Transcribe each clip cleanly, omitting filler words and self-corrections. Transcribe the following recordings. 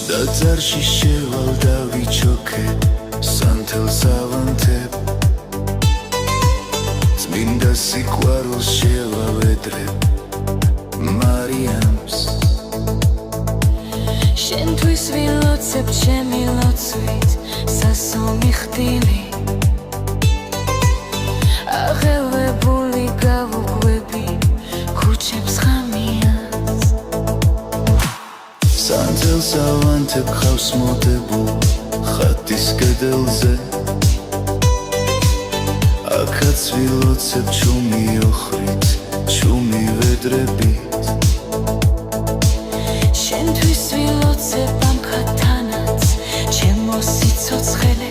Დაძარში შევალ დავიჩოქე სანთელს ავანთებ წმინდა სიყვარულს შევავედრებ მარიამს შენთვის ვილოცებ ჩემი ლოცვით სასომი ხდილი აღელვებული გავუყვები ქუჩებს ღამიანს სანთელს ავანთებ ხავს მოდებულ ხატის კედელზე აქაც ვილოცებ ჩუმი ოხრით ჩუმი ვედრებით შენთვის ვილოცებ ამ ხატანაც ჩემო სიცოცხლე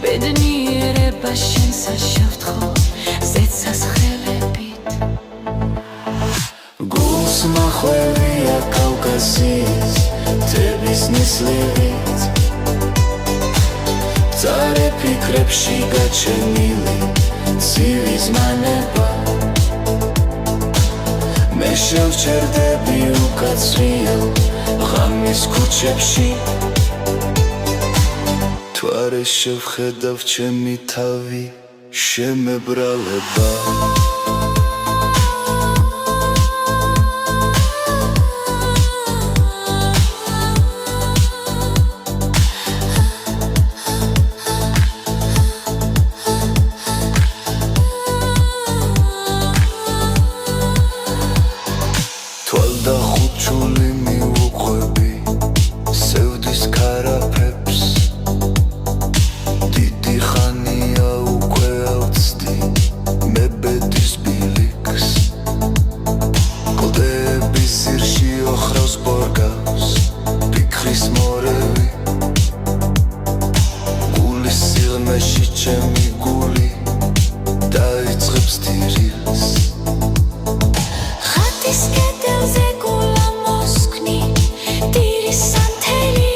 ბედნიერება შენსა შევთხო ზეცასხელებით გულს მახვევია კავკასიის მთების ნისლებით წარე ფიქრებში გაჩენილი ცივი ზმანება მე შევჩერდები უკაცრიელ ღამის ქუჩებში თვარე შევხედავ ჩემი თავი შემებრალება თვალდა ხუჩული მიუყვები სევდის ქარაფებს დიდი ხანია უკვე ავწდი მე ბედის ბილიქს კლდეების ზირში ოხრავს ბორგავს ფიქრის მორევი გულის სიღრმეში ჩემი გული დაიწყებს დირილს ხატის კედელზე გულა მოსკნი დირის სანთელი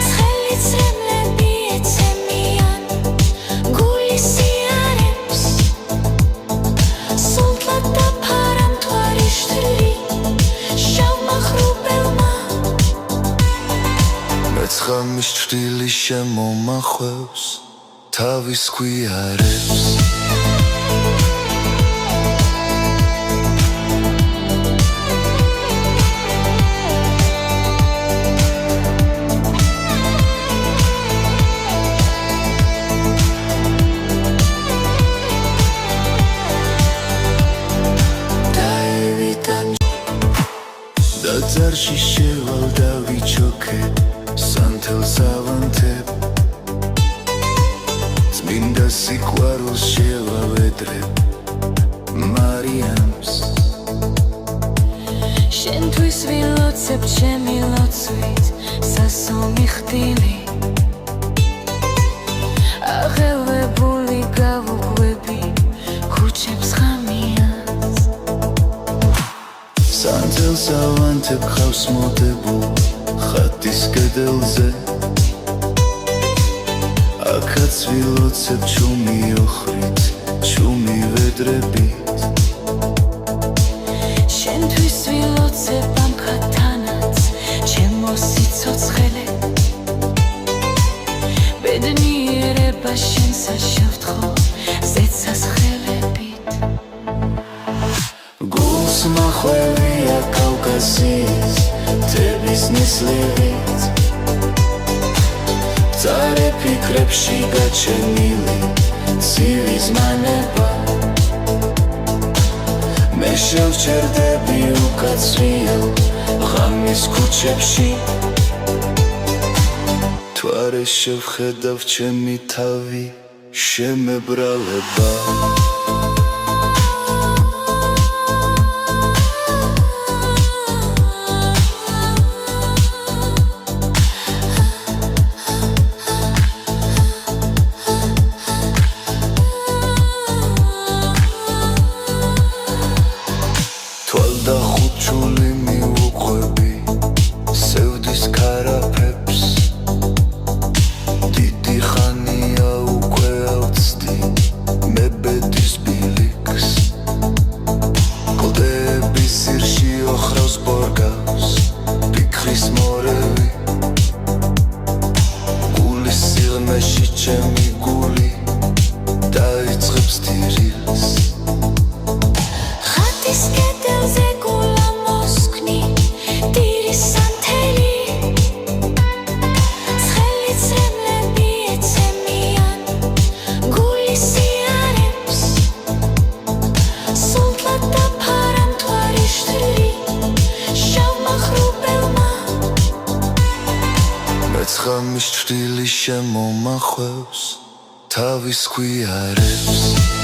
ცხელი წრემლები ეცემიან გულის სიარებს სულთლად დაფარა მთვარი შთლი შავმა ხრუბელმა მეცხამის ჩრდილი შემომახვევს თავის გვიარებს დაძარში შევალ დავიჩოქე სანთელს ავანთებ წმინდა სიყვარულს შევავედრებ მარიამს შენთვის ვილოცებ ჩემი ლოცვით სასომი ხდილი აღელვებული გავუყვები ქუჩებს ღამიანს სანთელს ავანთებ ხავს მოდებულ ხატის კედელზე აქაც ვილოცებ ჩუმი ოხრით ჩუმი ვედრებით შენთვის ვილოცებ ამ ხატანაც ჩემო სიცოცხლე ბედნიერება შენსა შევთხო ზეცასხელებით გულს მახვევია კავკასიის მთების ნისლებით წარე ფიქრებში გაჩენილი ცივი ზმანება მე შევჩერდები უკაცრიელ ღამის ქუჩებში თვარე შევხედავ ჩემი თავი შემებრალება თვალდა ხუჩული მიუყვები სევდის ქარაფებს დიდი ხანია უკვე ავწდი მე ბედის ველზე გულა მოსკნი დირის სანთელი ცხელი ცრემლები ეცემიან გულის იარებს სულთლად დაფარა მთვარი შტრი შავმა ხრუბელმა მეცხამის ჭრილი შემომახვევს თავის გვიარებს